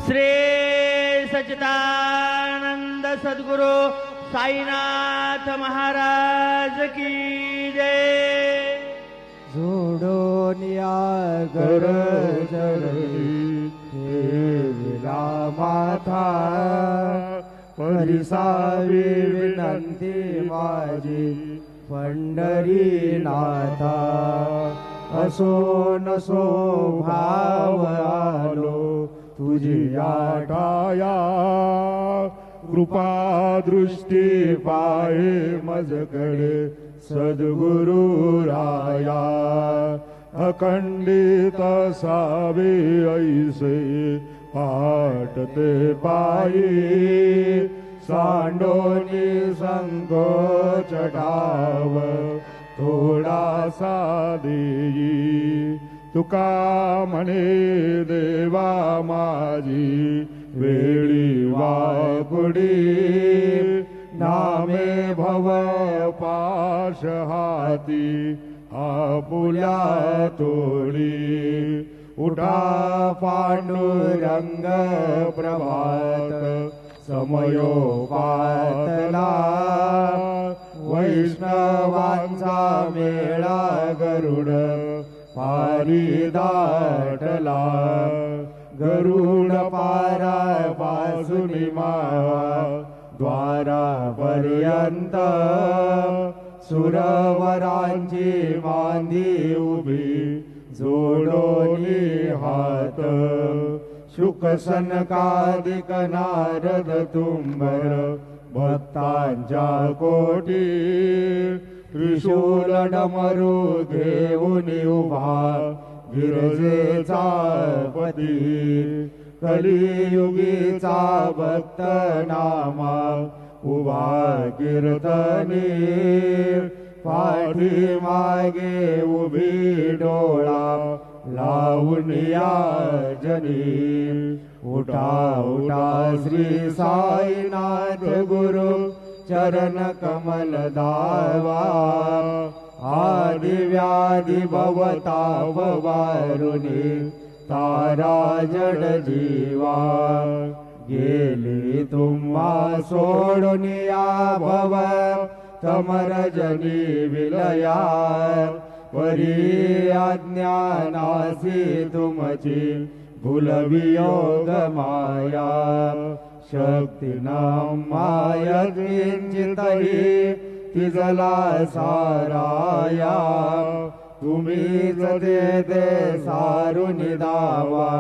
श्री सच्चिदानंद सद्गुरु साईनाथ महाराज की जय। जोडून या कर चरणी ठेविला माथा, परिसावी विनंती माझी पंढरीनाथा। असो नसो भाव आलो तुझी आठाया, कृपा दृष्टी पाहे मजकडे सद्गुरु राया। अखंडित सावे ऐसे पाटते पायी, सांडोनी संकोच ठाव थोडासा देई। तुका म्हणे देवा माझी वेळी वाकुडी, नामे भव पाश हाती आपुल्या तोडी। उठा पांडुरंग प्रभात समयोपातला, वैष्णवांचा मेळा गरुड पारी दाटला। गरुड पारा पासून द्वारापर्यंत, सुरवरांची मांदी उभी जोडोनी हात। शुक सनकादिक नारद तुंबर भक्तांच्या कोटी, त्रिशूल डमरू घेऊन उभा गिरजेचा पती। कलियुगीचा भक्त नामा उभा कीर्तनी, पाठी मागे उभी डोळा लावून या जनी। उठा उठा श्री साईनाथ गुरु चरण कमल दावा, आदि व्याधि भवताप वारुणी तारा जड जीवा। गेली तुम्हा सोडून या भव तमरजनी विलया, परी अज्ञानासी तुमची भूलवियोग माया। शक्तीनां माया किंचितही तिजला साराया, तुम्हीच ते सारुन दावा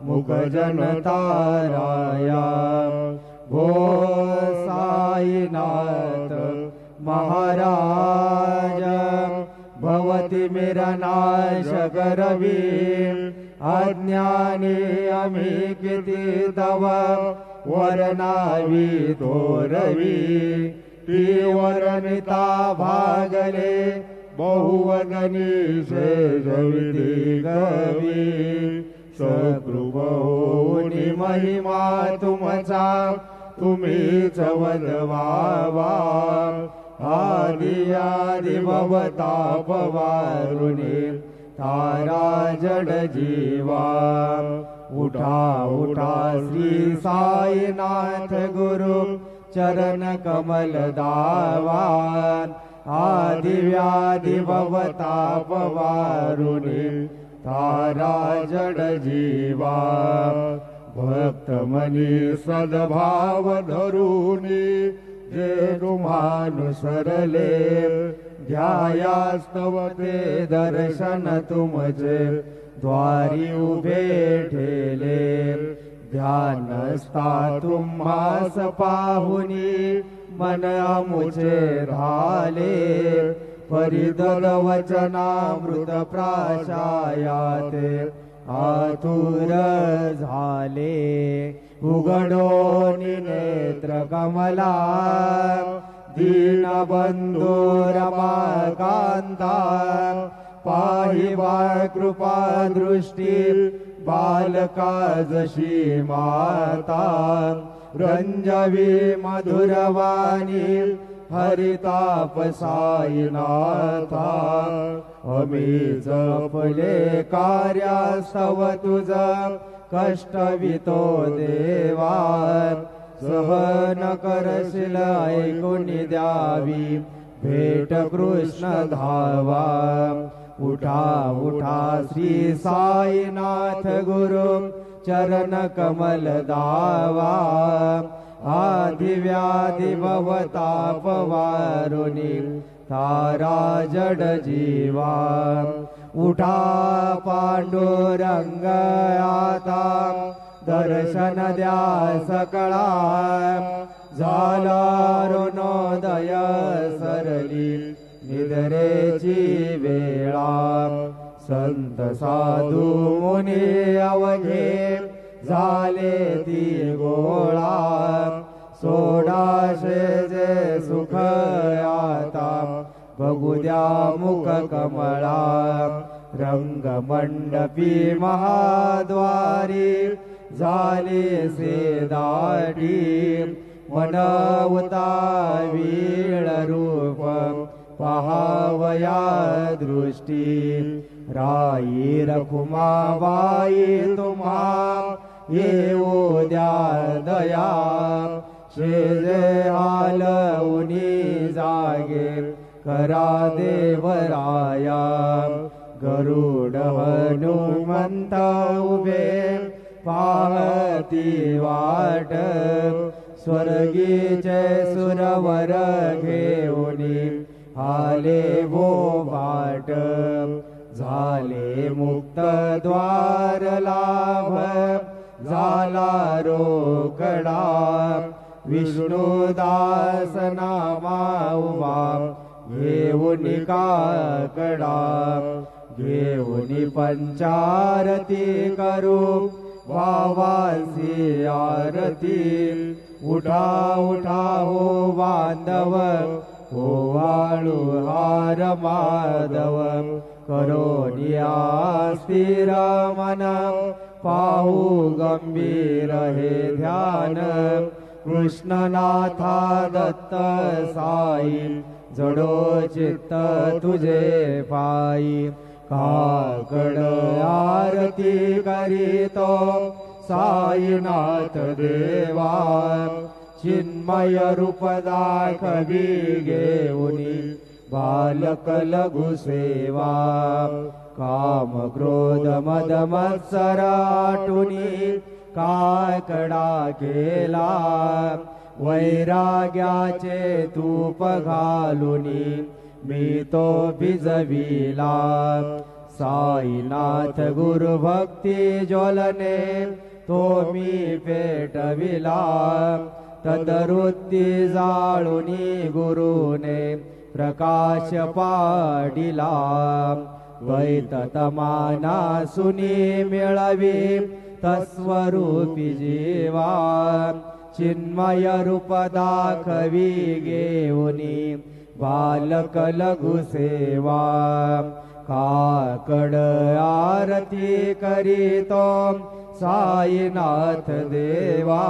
मुख जनताराया। भो साईनाथ महाराज भवती मिरनाश करवी, अज्ञानी आम्ही किती तव वरनावी तोरवी। ती वरनिता भागले बहुवदनी से जविती कवी, सकृपौनी महिमा तुमचा तुम्हीच वदवावा। आदि आदि भवताप वारुणी तारा जड जीवा। उठा उठा श्री साईनाथ गुरु चरण कमल दावा, आदि व्याधि भवताप वारुणी तारा जड जीवा। भक्त मनी सद्भाव धरुनी जे तुम्हानुसरले, ध्यायास्तव ते दर्शन तुमचे द्वारी उभे ठेले। ध्यानस्था तुम्हास पाहुनी मन अमुचे झाले, परिदल वचनामृत प्राशायाते आतुर झाले। उघडोनी नेत्र कमला दीनबंधू रमाकांता, पाहि बाळ कृपा दृष्टी बालका जशी माता। रंजवी मधुरवाणी हरिताप साईनाथा, आम्ही जपले कार्यास्तव तुझ कष्टवितो देवा सहन करशील ऐकून द्यावी भेट कृष्ण धावा उठा उठा श्री साईनाथ गुरु चरण कमल दावा आदि व्याधि भवताप वारुणी तारा जड जीवा उठा पांडुरंग आता दर्शन द्या सकळा झाला ऋणोदय सरली निद्रेची वेळा संत साधू मुनी अवघे झाले ती गोळा सोडाशे जे सुख आता बघू द्या मुख कमळा रंगमंडपी महाद्वारी झाले से दाटी मनवता वीळ रूप पहावया दृष्टी राई रखुमाबाई तुम्हा येऊ द्या दया शेजे हालवूनी जागे करा देवराया गरुड हनुमंत उभे पाहती वाट स्वर्गीचे सुरवर घेऊनी आले वो बाट झाले मुक्त द्वार लाभ झाला रोकडा विष्णुदास नामा उभा घेऊनी काकडा घेऊनी पंचारती करू वावासी आरती उठा उठा हो बांधव हो वाळू हार माधव करोनिया स्थिर मन पाहू गंभीर हे ध्यान कृष्णनाथा दत्त साई जडो चित्त तुझे पायी काकड आरती करीतो साईनाथ देवा चिन्मय रूप दाखवी घेऊनी बालक लघु सेवा काम क्रोध मद मत्सर आटुनी काकडा केला वैराग्याचे तूप घालुनी मी तो भिजविला साईनाथ गुरु भक्ती ज्वलने तो मी पेटविला तदरुत्ती जाळुनी गुरुने प्रकाश पाडिला वैततमाना सुनी मिळवी तस्वरूपी जीवा चिन्मय रूप दाखवी घेऊनी बालक लघु सेवा काकड आरती करीतो साईनाथ देवा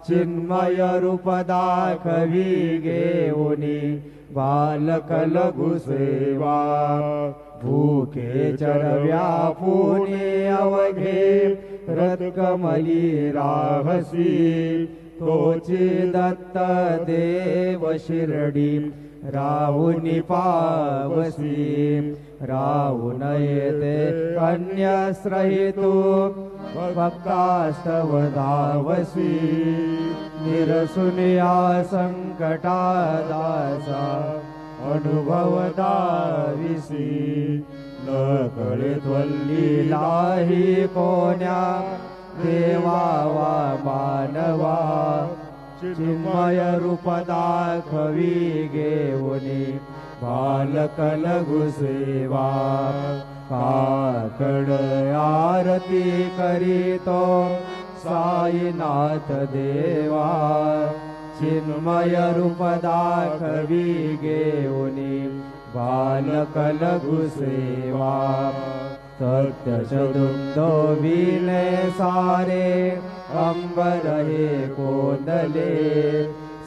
चिन्मय रूप दाखवी घेऊनी बालक लघु सेवा भूखे चरव्या पुणे अवघे रत्कमली राहसी तोची दत्त देव शिरडी राहुनी पावसी राहुन येते कन्याश्रयितू भक्तास्तव धावसी निरसुनिया संकटा दासा अनुभव दाविसी न कळे त्वल्ली लाही कोण्या देवा वा मानवा चिन्मय रूप दाखवी घेऊनी बालक लघु सेवा काकड आरती करीतो साईनाथ देवा चिन्मय रूप दाखवी घेऊनी बालक लघु सेवा सत्य चतुर्दो विने सारे अंबर हे कोंदले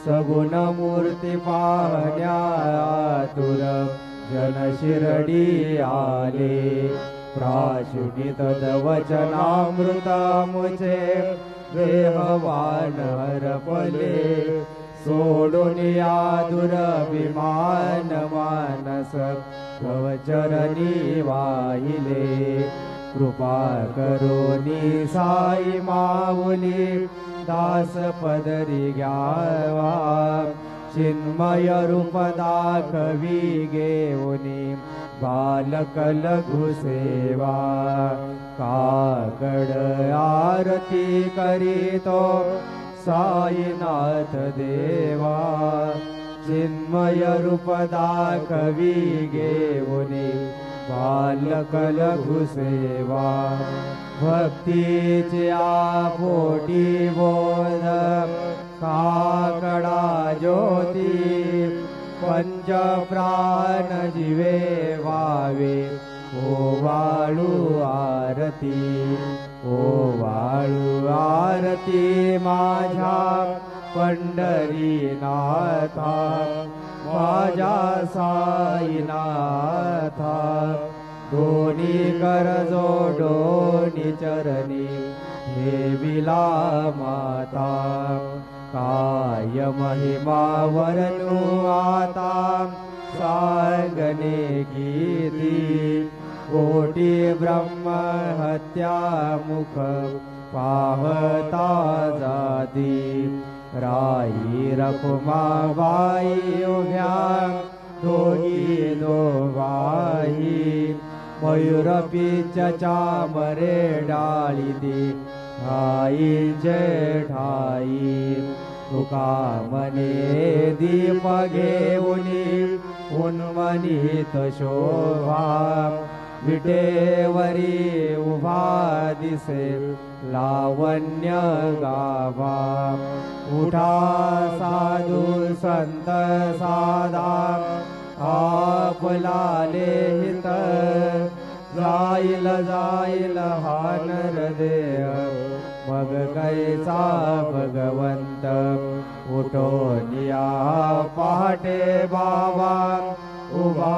सगुण मूर्ती पाहण्या आतुर जन शिरडी आले प्राशुनी तद्वचनामृतामुचे देहवान हरपले सोडून या दुरभिमान मानस तव चरणी वाहिले कृपा करोनी साई माऊली दास पदरी घ्यावा चिन्मय रूप दाखवी घेऊनी बालक लघु सेवा काकड आरती करीतो साईनाथ देवा चिन्मय रूप दाखवी घेऊनी बालक लघु सेवा भक्तीची आपोटी बोध काकडा ज्योती पंच प्राण जीवे वावे ओ वाळू आरती ओ वाळू आरती माझ्या पंढरीनाथा माझ्या साईनाथा दोन्ही कर जोडोनी चरणी ठेविला माता काय महिमा वर्णू आता सांगणे गीती कोटी ब्रह्म हत्या मुख पाहता जाती राई रखुमाबाई उभ्या दोघी दोघाही मयूरपीच्या मरे डाळी दे ठाई जय ठाई तुका मने दीप घेऊनी उन्मनीत शोभा विटेवरी उभा दिसे लावण्य गाभा उठा साधू संत साधा आपला लेहित जाईल जाईल हा नरदेह मग कैसा भगवंत उठोनिया पहाटे बाबा उभा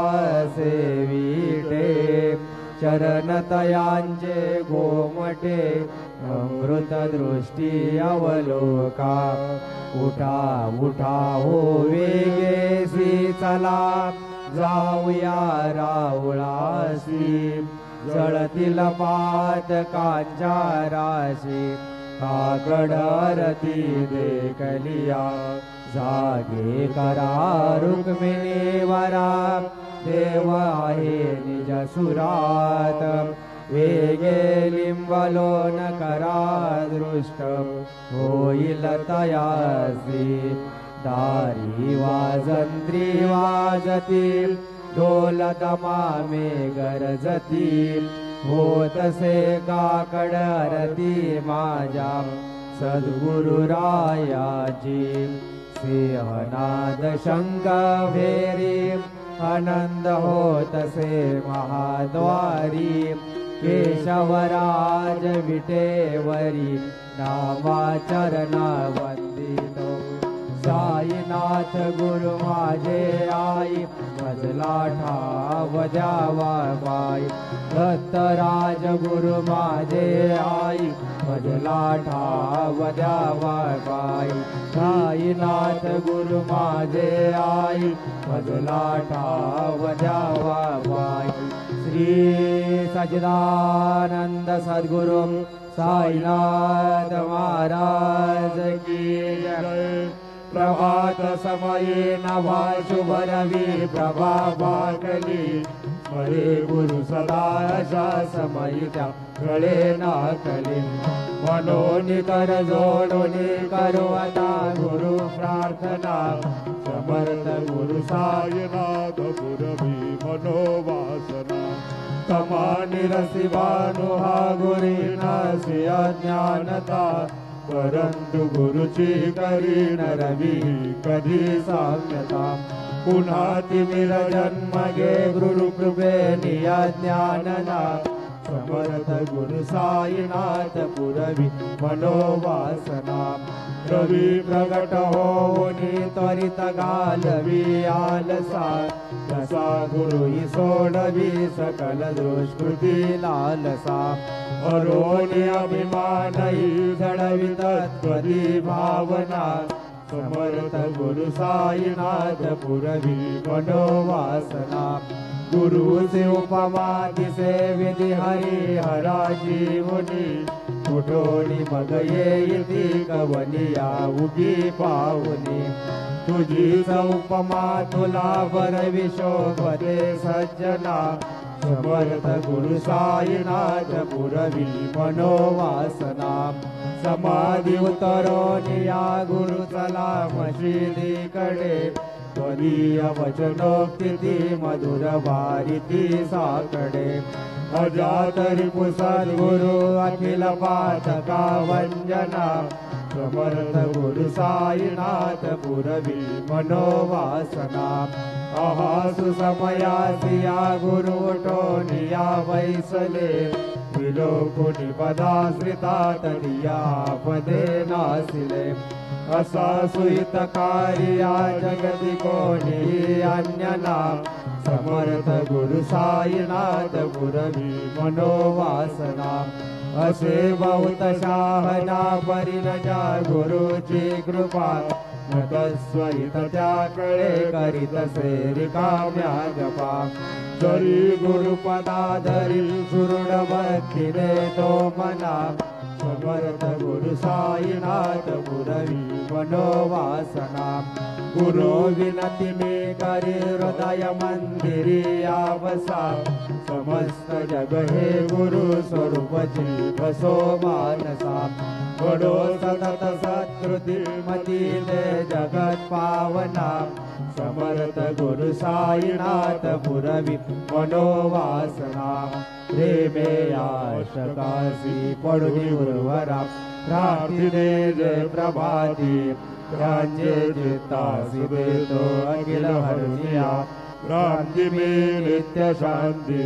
सेविटे चरणतयांचे गोमटे अमृत दृष्टी अवलोका उठा उठा हो वेगेसी चला जाऊया रावळासी जळतील पातकांच्या राशी काकड आरती देखलिया जागे करा रुक्मिणी वरा देव आहे निज सुरात वेगे लिंबलोन करा दृष्ट होईल तयासी दारी वाजंत्री वाजती ढोल दमामे गरजती होतसे काकड आरती माझ्या सद्गुरु रायाची सिंहनाद शंख भेरी आनंद होतसे महाद्वारी केशवराज विटेवरी नामाचरणा वंदितो साईनाथ गुरु माझे आई भजला ठाव द्यावा बाई दत्तराज गुरु माझे आई भजला ठाव द्यावा बाई साईनाथ गुरु माझे आई भजला ठाव द्यावा बाई श्री सच्चिदानंद सद्गुरु साईनाथ महाराज की जय प्रभात समये नवा शुभ रवी प्रभा बाकली मरे गुरु सदा अशा समयी त्या गळे नाकली मनोनी कर जोडोनी करू आता गुरु प्रार्थना समर्थ गुरु साईनाथ गुरवी मनोवासना तमानी रसिवानु हा गुरी नासी अज्ञानता परंतु गुरुची करीन रवी कधी साम्यता पुन्हा तिमिर जन्म घे गुरु कृपेनी अज्ञानना समर्थ गुरु साईनाथ पुरवी मनोवासना रवी प्रगट होऊनी त्वरित घालवी आलसा तसा गुरु ही सोडवी सकल दुष्कृती लालसा अरोनी अभिमानही जडवी तत्त्वदी भावना समर्थ गुरु साईनाथ पुरवी मनोवासना गुरुचे उपमा दिसे विधी हरी हरा जीवनी कुठोनी मग येती कवनिया उगी पावनी तुझीच उपमा तुला बरवी शोभते सज्जना समर्थ गुरु साईनाथ पुरवी मनोवासना समाधी उतरोनिया गुरु चला मशिदीकडे त्वदीय वचनोक्ती मधुर वारिती साकडे अजातरी पुसद गुरु अखिल पातका वंजना समर्थ गुरु साईनाथ पुरवी मनोवासना अहासु समयासिया गुरु टोनिया वैसले विलोकुनि पदाश्रिता तडिया पदे नासिले असा सुहितकारिया जगति कोणी अन्यना समर्थ गुरु साईनाथ पुरवी मनोवासना असे बहुत शाहना परिणजा गुरुची कृपा नतस्वरित त्याकडे करीतसे रिकाम्या जपा जरी गुरुपदाधरी सुरुड भक्तीने तो मना समर्थ गुरु साईनाथ पुरवी मनोवासना गुरु विनती मी करी हृदय मंदिरी आवसा समस्त जग हे गुरु स्वरूप जीवसो मानसा घडो सतत सत्कृती मती दे जगत पावना समर्थ गुरु साईनाथ पुरवी मनोवासना प्रेमे आशकासी पडुनी उर्वरा प्राप्ती दे जय प्रभाती राज्य चित्तासी देतो अखिल हरनिया क्रांती में नित्य शांति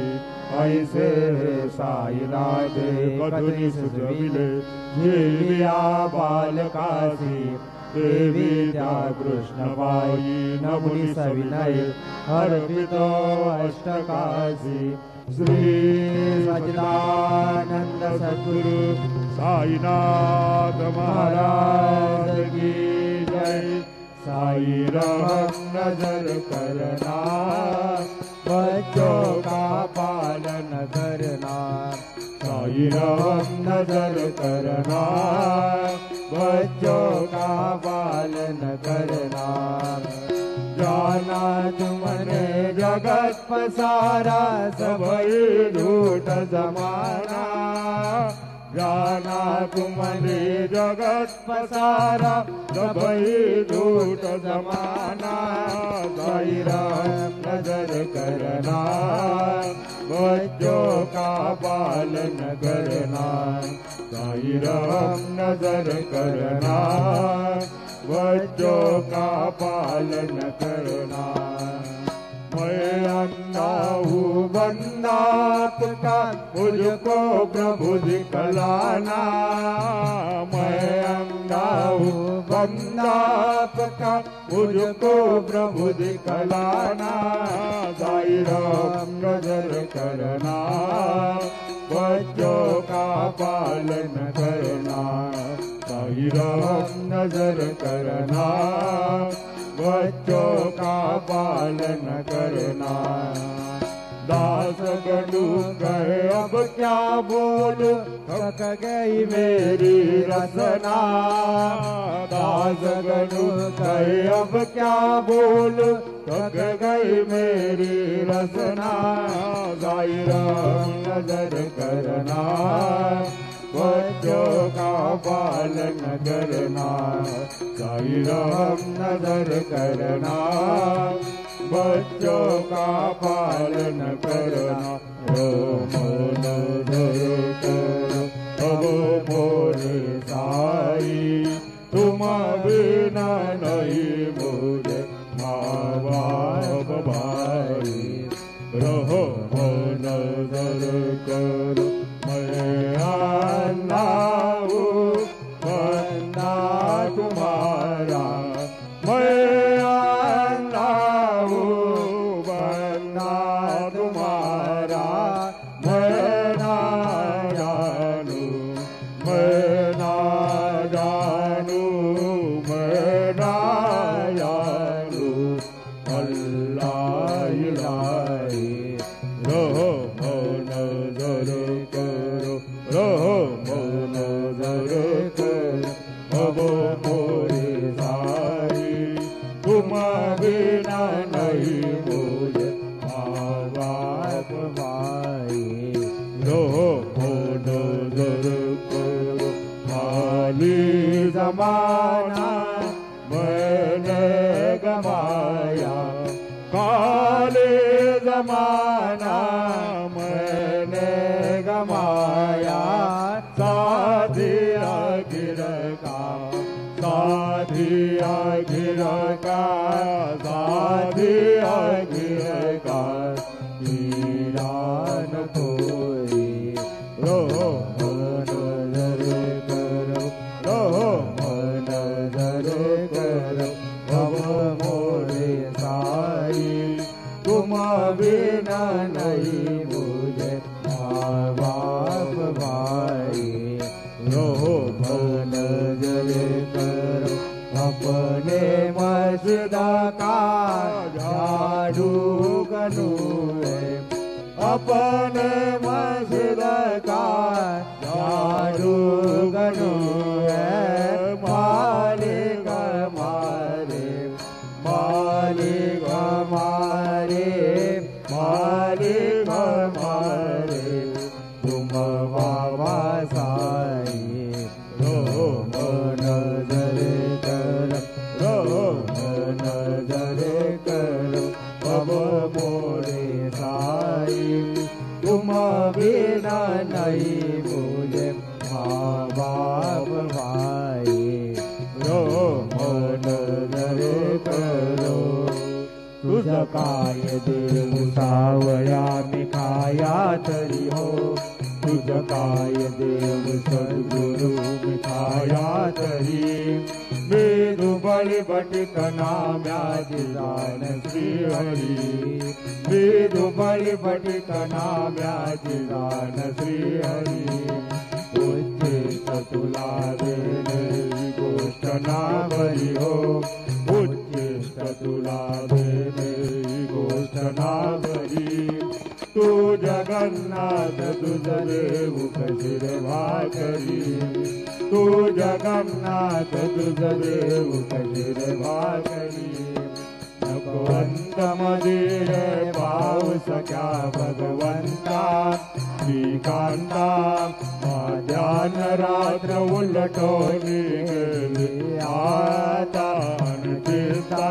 ऐसे साईनाथ कधुनी सुजविले जीविया बालकासी देवी त्या कृष्णबाई नमुनी सविनय अर्पितो अष्टकासी श्री सच्चिदानंद सद्गुरु साईनाथ महाराज की जय। साई रहम नजर करना बच्चों का पालन करना साई रहम नजर करना बच्चों का पालन करना जाना तुमने जगत पसारा सबई झूठ जमाना जाना तुमने जगत पसारा सबई झूठ जमाना साई रहम नजर करना बच्चों का पालन करना साई रहम नजर करना बच्चों का पालन करना मैं अंधा हूँ बंदा आपका मुझको प्रभु दिखलाना मैं अंधा हूँ बंदा आपका मुझको प्रभु दिखलाना साई रहम नजर करना बच्चों का पालन करना साई रहम नजर करना बच्चों का पालन करना दास गणु कहे अब क्या बोल थक गई मेरी रसना दास गणु कहे अब क्या बोल थक गई मेरी रसना साई रहम नजर करना बच्चों का पालन करना साई रहम नजर करना बच्चों का पालन करना नजर करो अब मोरे साई तुम बिना नहीं मोरे माँ बाप भाई रहो नजर करो मैं अन्ना हूँ बंदा तुम नजर करो रहो मौन नजर करो अब मोरे साई तुम बिना नहीं मुझे बाप भाई रहो मौन नजर करो खाली जमाना मैंने गमाया काले जमाना मैंने गमाया साधिया गिर का साधिया गिर का साधिया गिर का वीरान कोई रो नजर करो रो नजर करो अब मोरे साई तुम बिना नहीं मुझे बाप भाई रो नजर करो अपने मस्जिदा का झाड़ू गनू अपने मस्जिदा का झाड़ू गनू मालिक हमारे मालिक हमारे मालिक हमारे तुम बाबा साई रो नजर करो नजर करो अब मोरे साई तुम बिना नहीं मुझे बाप भाई रो नजर करो तुझ काय देव सावया मी खाया तरी हो तुझ काय देव सद्गुरु मी खाया तरी बेदुबळ भटकना म्याजी जान श्री हरी बेदुबळ भटकना म्याजी जान श्री हरी उच्चिष्ट तुला देणे गोष्ट ना बरी हो उच्चिष्ट तुला देणे गोष्ट ना बरी तू जगन्नाथ तुझ देव कशी रे भाकरी तू जगन्नाथ तुझ देव कशी रे भाकरी भगवंत मध्ये पाऊस क्या भगवंता श्रीकांता ध्यान रात्र उलटोनी गेली आता चिंता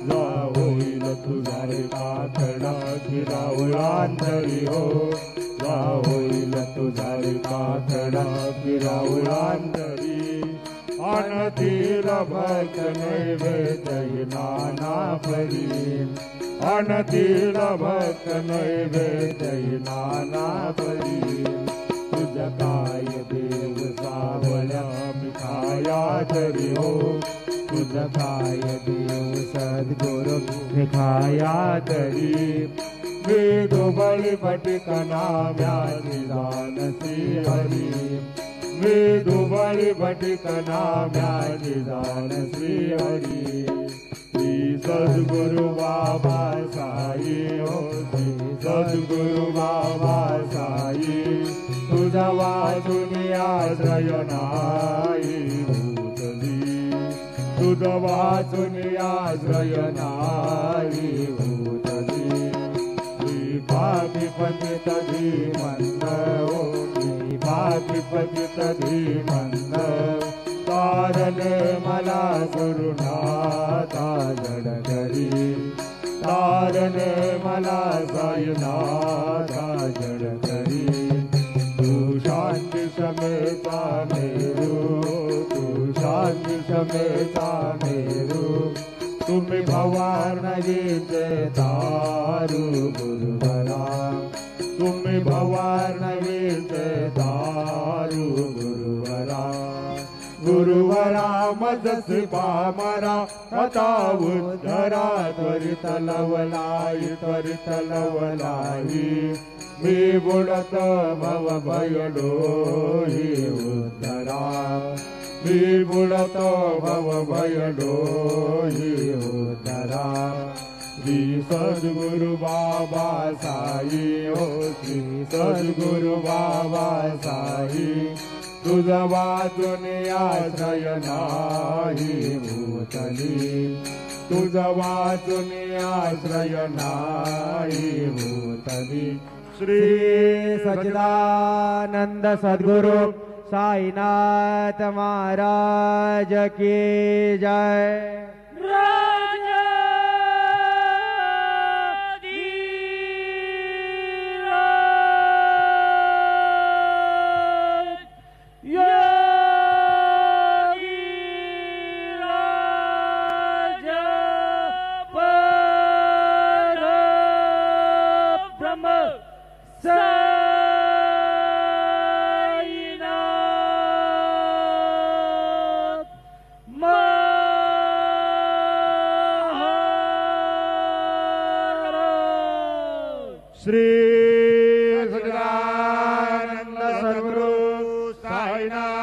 जा होईल तुझा रे पाखडा किरावळांतरी हो जा होईल तुझा रे पाखडा किरावळांतरी अनतील भक्त नैवेद्य नाना परी अनतील भक्त नैवेद्य नाना परी तुझ काय देव सावळ्या मिठाया तरी हो तुझ काय देव सद्गुरु मिठाया तरी वेदुबळ भटकना म्याजी जान श्री हरी वेदुबळ भटकना म्याजी जान श्री हरी श्री सद्गुरु बाबा साई हो श्री सद्गुरु बाबा साई तुझा वाचून आश्रय नाही भूतली तुझा वाचून आश्रय नाही भूतली पापी पतित धीमंत हो पापी पतित धीमंत तारणे मला गुरुनाथा जडकरी तारणे मला साईनाथा जडकरी तू शांती समेता मेरू तू शांती समेता मेरू तुम्ही भवार्णवीचे दारू गुरुवरा तुम्ही भवार्णवीचे दारू गुरुवरा गुरुवरा मजसी पामरा आता उद्धरा त्वरित लवलाई त्वरित लवलाई मी बुडत भव भयडोही उद्धरा मी बुडत भव भयडोही उद्धरा श्री सद्गुरु बाबा साई हो श्री सद्गुरु बाबा साई तुझा वाचून आश्रय नाही भूतली तुझा वाचून आश्रय नाही भूतली श्री सच्चिदानंद सद्गुरु साईनाथ महाराज की जय। श्री सच्चिदानंद सद्गुरु साईनाथ